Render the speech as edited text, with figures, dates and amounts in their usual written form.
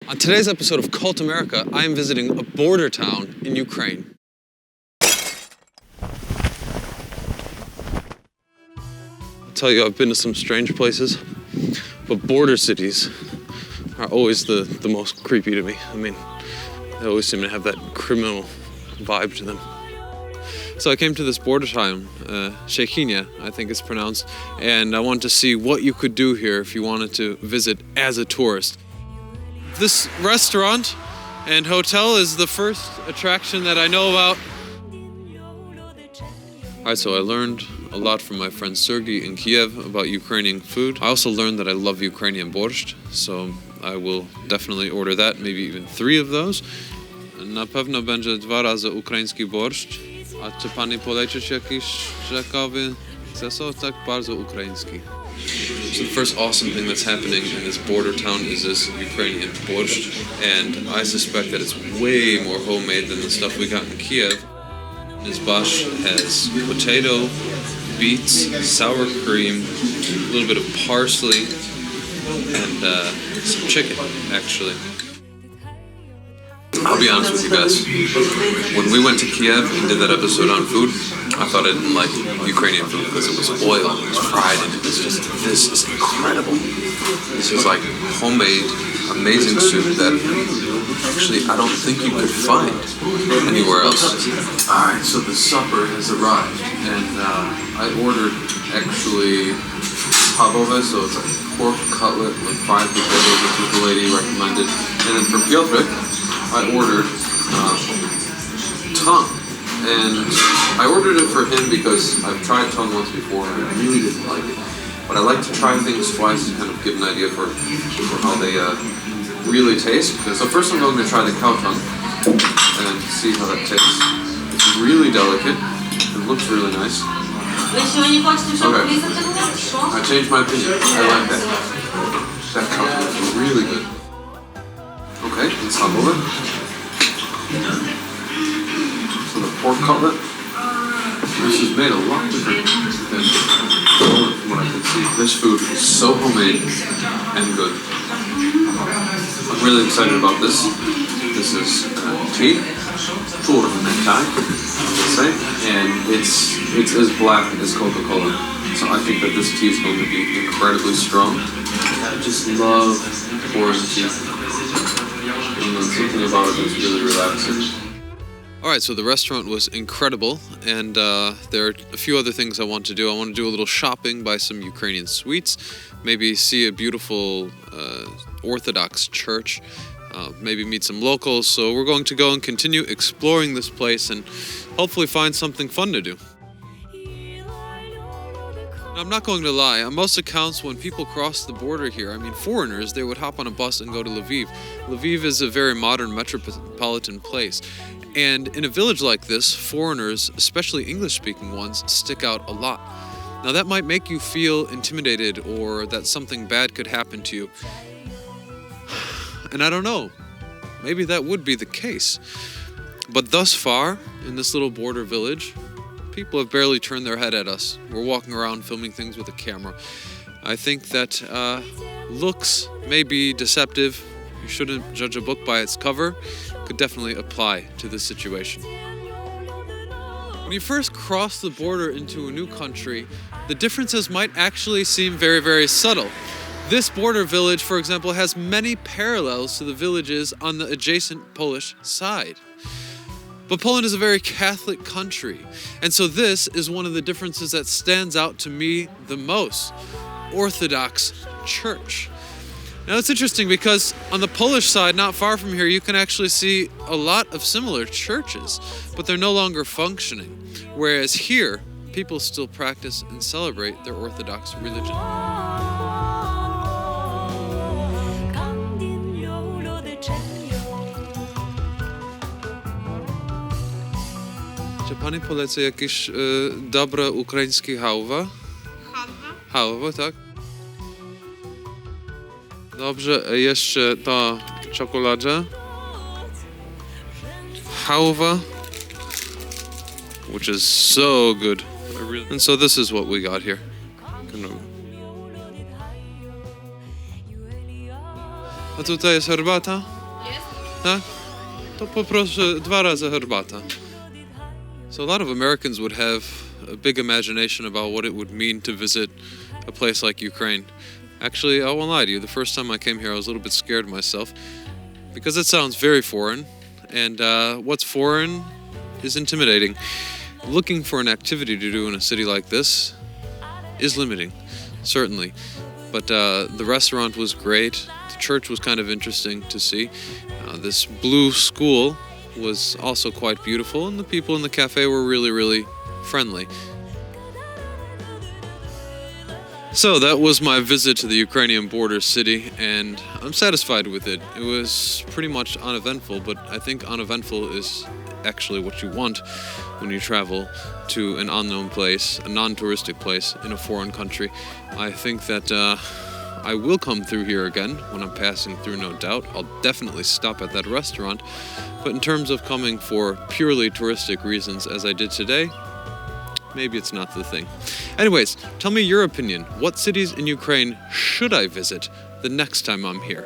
On today's episode of Kult America, I am visiting a border town in Ukraine. I'll tell you, I've been to some strange places, but border cities are always the most creepy to me. I mean, they always seem to have that criminal vibe to them. So I came to this border town, Shehyni, I think it's pronounced, and I wanted to see what you could do here if you wanted to visit as a tourist. This restaurant and hotel is the first attraction that I know about. Alright, so I learned a lot from my friend Sergey in Kiev about Ukrainian food. I also learned that I love Ukrainian borscht, so I will definitely order that, maybe even 3 of those. Na pewno będzie 2 razy ukraiński borscht. A czy pani polecić jakiś ciekawy zeso? Tak bardzo ukraiński. So the first awesome thing that's happening in this border town is this Ukrainian borscht, and I suspect that it's way more homemade than the stuff we got in Kiev. This borscht has potato, beets, sour cream, a little bit of parsley, and some chicken, actually. I'll be honest with you guys, when we went to Kiev and did that episode on food, I thought I didn't like Ukrainian food because it was oil, it was fried, and it was just, this is incredible. This is like homemade, amazing soup that actually I don't think you could find anywhere else. Alright, so the supper has arrived, and I ordered actually pavove, so it's a pork cutlet with fried potatoes, which was the lady recommended, and then for Piotr, I ordered tongue, and I ordered it for him because I've tried tongue once before and I really didn't like it. But I like to try things twice to kind of get an idea for how they really taste. So first I'm going to try the cow tongue and see how that tastes. It's really delicate. It looks really nice. Okay, I changed my opinion. I like that. That cow tongue is really good. Okay, let's hop over. So the pork cutlet, this is made a lot different than what I can see. This food is so homemade and good. I'm really excited about this. This is tea, turmentai, let's say, and it's as black as Coca-Cola. So I think that this tea is going to be incredibly strong. I just love pouring tea. Something about it is really relaxing. Alright, so the restaurant was incredible, and there are a few other things I want to do. I want to do a little shopping, buy some Ukrainian sweets, maybe see a beautiful Orthodox church, maybe meet some locals. So we're going to go and continue exploring this place and hopefully find something fun to do. I'm not going to lie, on most accounts when people cross the border here, I mean foreigners, they would hop on a bus and go to Lviv. Lviv is a very modern metropolitan place, and in a village like this, foreigners, especially English-speaking ones, stick out a lot. Now that might make you feel intimidated or that something bad could happen to you. And I don't know, maybe that would be the case. But thus far, in this little border village, people have barely turned their head at us. We're walking around filming things with a camera. I think that looks may be deceptive. You shouldn't judge a book by its cover. Could definitely apply to this situation. When you first cross the border into a new country, the differences might actually seem very, very subtle. This border village, for example, has many parallels to the villages on the adjacent Polish side. But Poland is a very Catholic country, and so this is one of the differences that stands out to me the most. Orthodox Church. Now it's interesting because on the Polish side, not far from here, you can actually see a lot of similar churches, but they're no longer functioning. Whereas here, people still practice and celebrate their Orthodox religion. Czy pani poleca jakieś dobre ukraińskie hałwa? Hałwa, tak? Dobrze, jeszcze to czekoladę. Hałwa, which is so good. And so this is what we got here. A tutaj jest herbata. Tak? To poproszę 2 razy herbata. So a lot of Americans would have a big imagination about what it would mean to visit a place like Ukraine. Actually, I won't lie to you, the first time I came here I was a little bit scared myself because it sounds very foreign, and what's foreign is intimidating. Looking for an activity to do in a city like this is limiting, certainly. But the restaurant was great, the church was kind of interesting to see. This blue school was also quite beautiful, and the people in the cafe were really, really friendly. So that was my visit to the Ukrainian border city, and I'm satisfied with it. It was pretty much uneventful, but I think uneventful is actually what you want when you travel to an unknown place, a non-touristic place in a foreign country. I think that I will come through here again when I'm passing through, no doubt. I'll definitely stop at that restaurant. But in terms of coming for purely touristic reasons, as I did today, maybe it's not the thing. Anyways, tell me your opinion. What cities in Ukraine should I visit the next time I'm here?